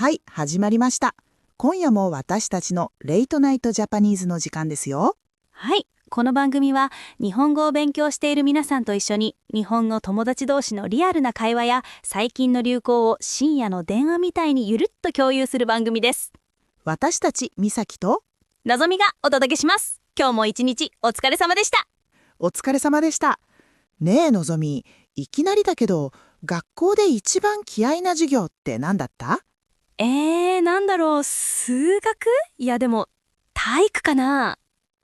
はい、始まりました。今夜も私たちのレイトナイトジャパニーズの時間ですよ。はい、この番組は日本語を勉強している皆さんと一緒に日本の友達同士のリアルな会話や最近の流行を深夜の電話みたいにゆるっと共有する番組です。私たちみさきとのぞみがお届けします。今日も一日お疲れ様でした。お疲れ様でした。ねえのぞみ、いきなりだけど学校で一番嫌いな授業って何だった？なんだろう、数学？いやでも体育かな。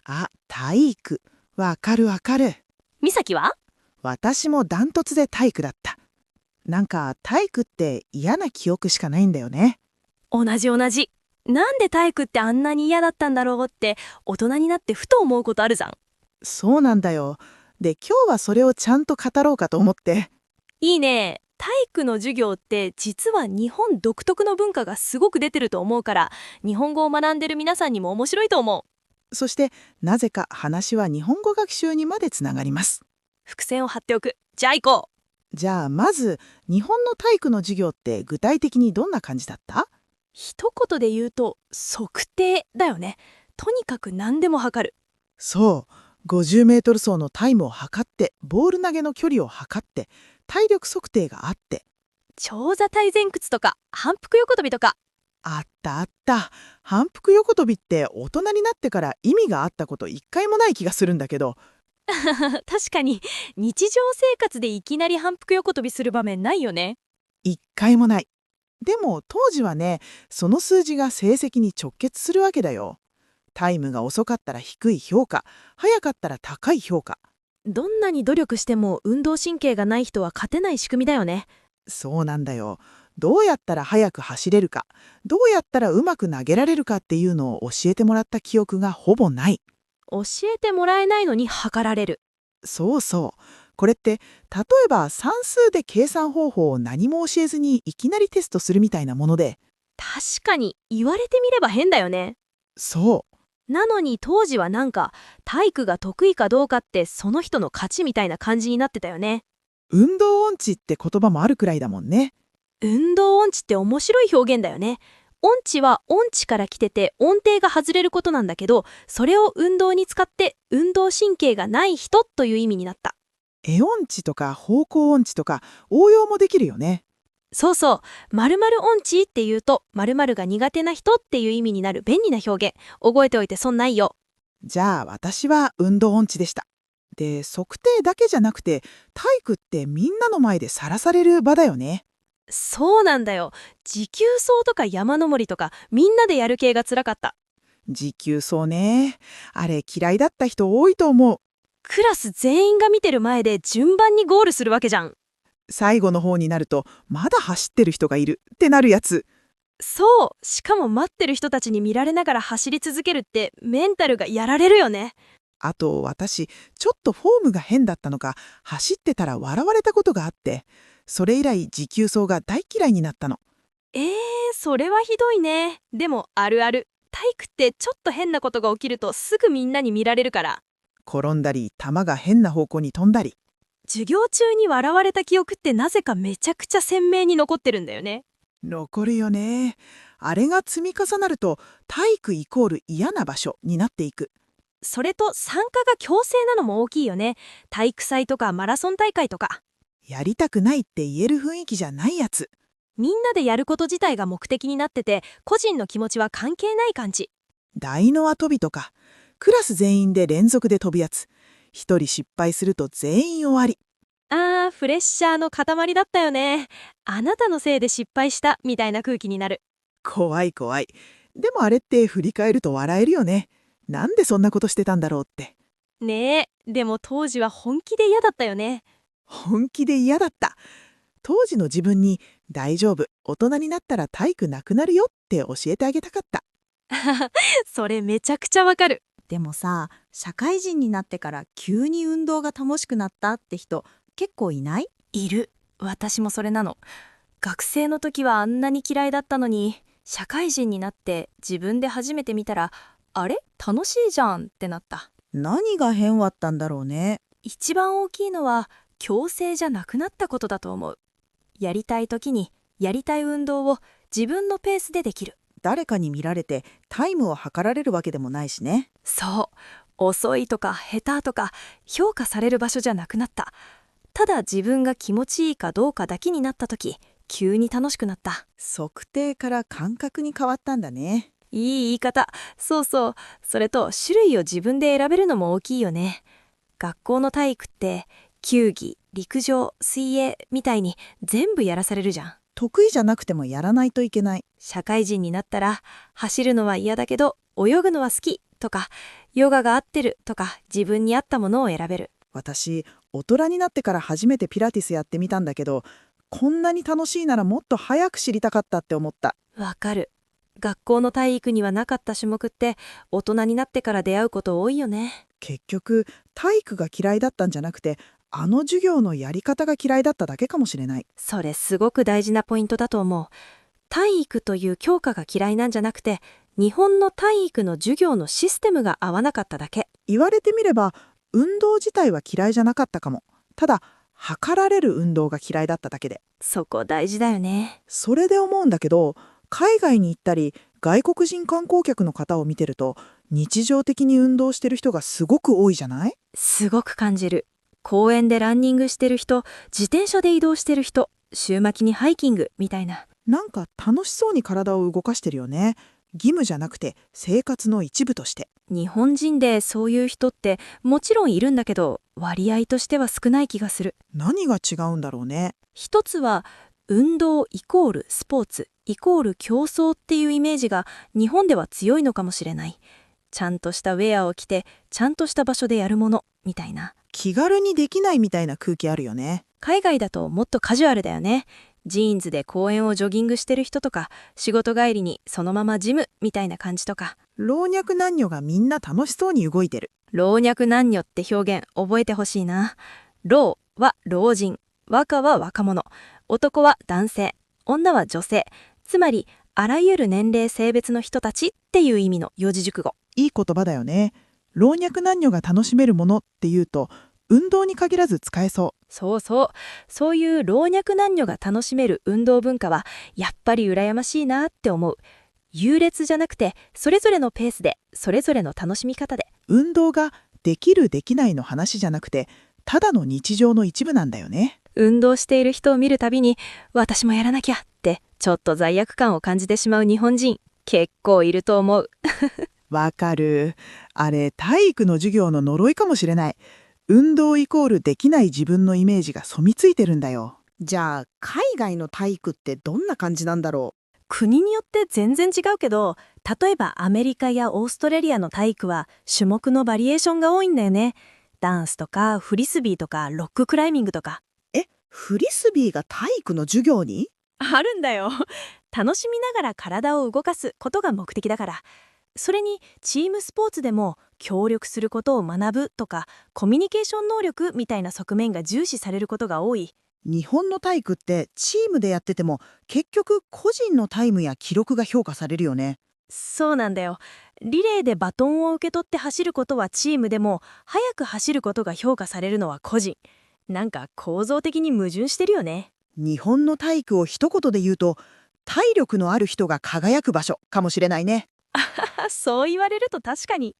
あ、体育。わかるわかる。みさきは？私もダントツで体育だった。なんか体育って嫌な記憶しかないんだよね。同じ。なんで体育ってあんなに嫌だったんだろうって大人になってふと思うことあるじゃん。そうなんだよ。で、今日はそれをちゃんと語ろうかと思って。いいね。体育の授業って実は日本独特の文化がすごく出てると思うから、日本語を学んでる皆さんにも面白いと思う。そしてなぜか話は日本語学習にまでつながります。伏線を張っておく。じゃあ行こう。じゃあまず日本の体育の授業って具体的にどんな感じだった？一言で言うと測定だよね。とにかく何でも測る。そう、50メートル走のタイムを測って、ボール投げの距離を測って、体力測定があって。長座体前屈とか反復横跳びとか。あったあった。反復横跳びって大人になってから意味があったこと一回もない気がするんだけど。確かに日常生活でいきなり反復横跳びする場面ないよね。一回もない。でも当時はね、その数字が成績に直結するわけだよ。タイムが遅かったら低い評価、早かったら高い評価。どんなに努力しても運動神経がない人は勝てない仕組みだよね。そうなんだよ。どうやったら速く走れるか、どうやったらうまく投げられるかっていうのを教えてもらった記憶がほぼない。教えてもらえないのに測られる。そうそう。これって、例えば算数で計算方法を何も教えずにいきなりテストするみたいなもので。確かに言われてみれば変だよね。そう。なのに当時はなんか体育が得意かどうかってその人の勝ちみたいな感じになってたよね。運動音痴って言葉もあるくらいだもんね。運動音痴って面白い表現だよね。音痴は音痴から来てて音程が外れることなんだけど、それを運動に使って運動神経がない人という意味になった。絵音痴とか方向音痴とか応用もできるよね。そうそう、〇〇音痴って言うと〇〇が苦手な人っていう意味になる便利な表現。覚えておいて損ないよ。じゃあ私は運動音痴でした。で、測定だけじゃなくて、体育ってみんなの前でさらされる場だよね。そうなんだよ。持久走とか山登りとかみんなでやる系が辛かった。持久走ね。あれ嫌いだった人多いと思う。クラス全員が見てる前で順番にゴールするわけじゃん。最後の方になると、まだ走ってる人がいるってなるやつ。そう、しかも待ってる人たちに見られながら走り続けるってメンタルがやられるよね。あと私、ちょっとフォームが変だったのか、走ってたら笑われたことがあって、それ以来持久走が大嫌いになったの。それはひどいね。でもあるある。体育ってちょっと変なことが起きるとすぐみんなに見られるから。転んだり、球が変な方向に飛んだり。授業中に笑われた記憶ってなぜかめちゃくちゃ鮮明に残ってるんだよね。残るよね。あれが積み重なると、体育イコール嫌な場所になっていく。それと参加が強制なのも大きいよね。体育祭とかマラソン大会とか。やりたくないって言える雰囲気じゃないやつ。みんなでやること自体が目的になってて、個人の気持ちは関係ない感じ。大の輪跳びとか、クラス全員で連続で飛ぶやつ。一人失敗すると全員終わり。プレッシャーの塊だったよね。あなたのせいで失敗したみたいな空気になる。怖い怖い。でもあれって振り返ると笑えるよね。なんでそんなことしてたんだろうって。ねえ、でも当時は本気で嫌だったよね。本気で嫌だった。当時の自分に、大丈夫、大人になったら体育なくなるよって教えてあげたかった。それめちゃくちゃわかる。でもさ、社会人になってから急に運動が楽しくなったって人結構いない？いる。私もそれなの。学生の時はあんなに嫌いだったのに、社会人になって自分で初めて見たら、あれ楽しいじゃんってなった。何が変わったんだろうね。一番大きいのは強制じゃなくなったことだと思う。やりたい時にやりたい運動を自分のペースでできる。誰かに見られてタイムを測られるわけでもないしね。そう。遅いとか下手とか評価される場所じゃなくなった。ただ自分が気持ちいいかどうかだけになった時、急に楽しくなった。測定から感覚に変わったんだね。いい言い方。そうそう。それと種類を自分で選べるのも大きいよね。学校の体育って球技、陸上、水泳みたいに全部やらされるじゃん。得意じゃなくてもやらないといけない。社会人になったら走るのは嫌だけど泳ぐのは好きとか、ヨガが合ってるとか、自分に合ったものを選べる。私、大人になってから初めてピラティスやってみたんだけど、こんなに楽しいならもっと早く知りたかったって思った。わかる。学校の体育にはなかった種目って大人になってから出会うこと多いよね。結局、体育が嫌いだったんじゃなくて、あの授業のやり方が嫌いだっただけかもしれない。それすごく大事なポイントだと思う。体育という教科が嫌いなんじゃなくて、日本の体育の授業のシステムが合わなかっただけ。言われてみれば、運動自体は嫌いじゃなかったかも。ただ、測られる運動が嫌いだっただけで。そこ大事だよね。それで思うんだけど、海外に行ったり外国人観光客の方を見てると、日常的に運動してる人がすごく多いじゃない？すごく感じる。公園でランニングしてる人、自転車で移動してる人、週末にハイキングみたいな。なんか楽しそうに体を動かしてるよね。義務じゃなくて生活の一部として。日本人でそういう人ってもちろんいるんだけど、割合としては少ない気がする。何が違うんだろうね。一つは、運動イコールスポーツイコール競争っていうイメージが日本では強いのかもしれない。ちゃんとしたウェアを着て、ちゃんとした場所でやるものみたいな。気軽にできないみたいな空気あるよね。海外だともっとカジュアルだよね。ジーンズで公園をジョギングしてる人とか、仕事帰りにそのままジムみたいな感じとか。老若男女がみんな楽しそうに動いてる。老若男女って表現覚えてほしいな。老は老人、若は若者、男は男性、女は女性。つまりあらゆる年齢性別の人たちっていう意味の四字熟語。いい言葉だよね。老若男女が楽しめるものっていうと、運動に限らず使えそう。そうそう。そういう老若男女が楽しめる運動文化はやっぱり羨ましいなって思う。優劣じゃなくて、それぞれのペースで、それぞれの楽しみ方で。運動ができるできないの話じゃなくて、ただの日常の一部なんだよね。運動している人を見るたびに、私もやらなきゃってちょっと罪悪感を感じてしまう日本人、結構いると思う。わかる。あれ、体育の授業の呪いかもしれない。運動イコールできない自分のイメージが染みついてるんだよ。じゃあ、海外の体育ってどんな感じなんだろう？国によって全然違うけど、例えばアメリカやオーストラリアの体育は種目のバリエーションが多いんだよね。ダンスとかフリスビーとかロッククライミングとか。フリスビーが体育の授業に？あるんだよ。楽しみながら体を動かすことが目的だから。それにチームスポーツでも協力することを学ぶとか、コミュニケーション能力みたいな側面が重視されることが多い。日本の体育ってチームでやってても結局個人のタイムや記録が評価されるよね。そうなんだよ。リレーでバトンを受け取って走ることはチームでも、速く走ることが評価されるのは個人。なんか構造的に矛盾してるよね。日本の体育を一言で言うと、体力のある人が輝く場所かもしれないね。そう言われると確かに。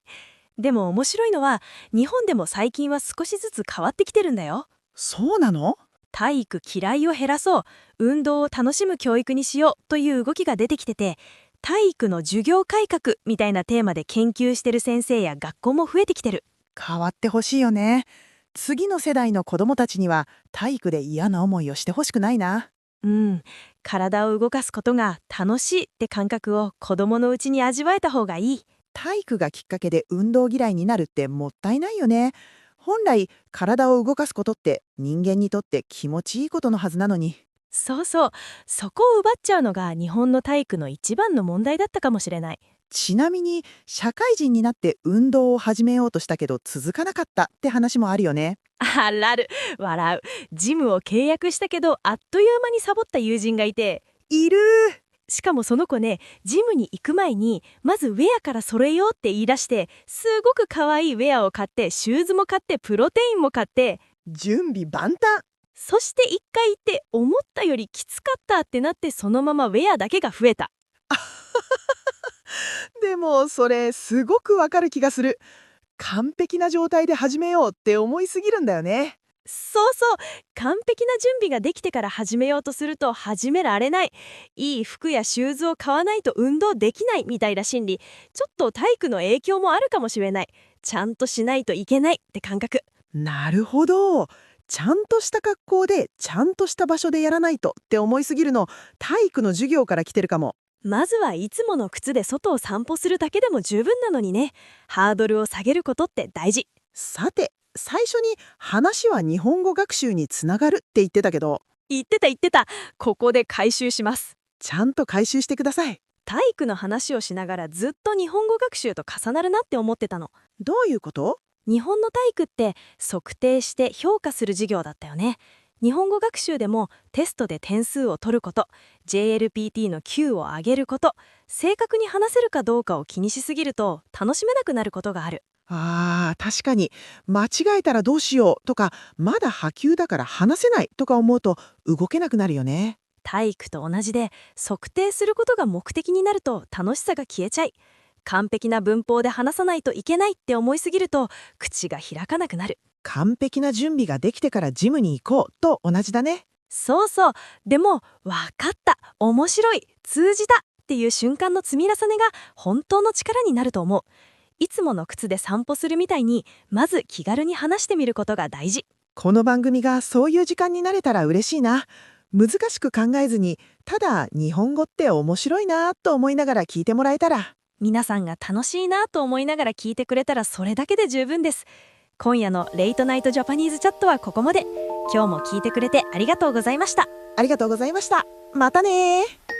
でも面白いのは、日本でも最近は少しずつ変わってきてるんだよ。そうなの？体育嫌いを減らそう、運動を楽しむ教育にしようという動きが出てきてて、体育の授業改革みたいなテーマで研究してる先生や学校も増えてきてる。変わってほしいよね。次の世代の子どもたちには体育で嫌な思いをしてほしくないな。体を動かすことが楽しいって感覚を子供のうちに味わえた方がいい。体育がきっかけで運動嫌いになるってもったいないよね。本来体を動かすことって人間にとって気持ちいいことのはずなのに。そうそう。そこを奪っちゃうのが日本の体育の一番の問題だったかもしれない。ちなみに社会人になって運動を始めようとしたけど続かなかったって話もあるよね。あらる。笑う。ジムを契約したけどあっという間にサボった友人がいて。いる。しかもその子ね、ジムに行く前にまずウェアから揃えようって言い出して、すごく可愛いウェアを買って、シューズも買って、プロテインも買って。準備万端。そして一回行って思ったよりきつかったってなって、そのままウェアだけが増えた。でもそれすごくわかる気がする。完璧な状態で始めようって思いすぎるんだよね。そうそう、完璧な準備ができてから始めようとすると始められない。いい服やシューズを買わないと運動できないみたいな心理、ちょっと体育の影響もあるかもしれない。ちゃんとしないといけないって感覚。なるほど。ちゃんとした格好でちゃんとした場所でやらないとって思いすぎるの、体育の授業から来てるかも。まずはいつもの靴で外を散歩するだけでも十分なのにね。ハードルを下げることって大事。さて、最初に話は日本語学習につながるって言ってたけど、言ってた。ここで回収します。ちゃんと回収してください。体育の話をしながらずっと日本語学習と重なるなって思ってたの。どういうこと？日本の体育って測定して評価する授業だったよね。日本語学習でもテストで点数を取ること、JLPT の Q を上げること、正確に話せるかどうかを気にしすぎると楽しめなくなることがある。確かに、間違えたらどうしようとか、まだ波及だから話せないとか思うと動けなくなるよね。体育と同じで、測定することが目的になると楽しさが消えちゃい、完璧な文法で話さないといけないって思いすぎると口が開かなくなる。完璧な準備ができてからジムに行こうと同じだね。そうそう。でも、わかった、面白い、通じたっていう瞬間の積み重ねが本当の力になると思う。いつもの靴で散歩するみたいに、まず気軽に話してみることが大事。この番組がそういう時間になれたら嬉しいな。難しく考えずに、ただ日本語って面白いなと思いながら聞いてもらえたら。皆さんが楽しいなと思いながら聞いてくれたらそれだけで十分です。今夜のレイトナイトジャパニーズチャットはここまで。今日も聞いてくれてありがとうございました。ありがとうございました。またねー。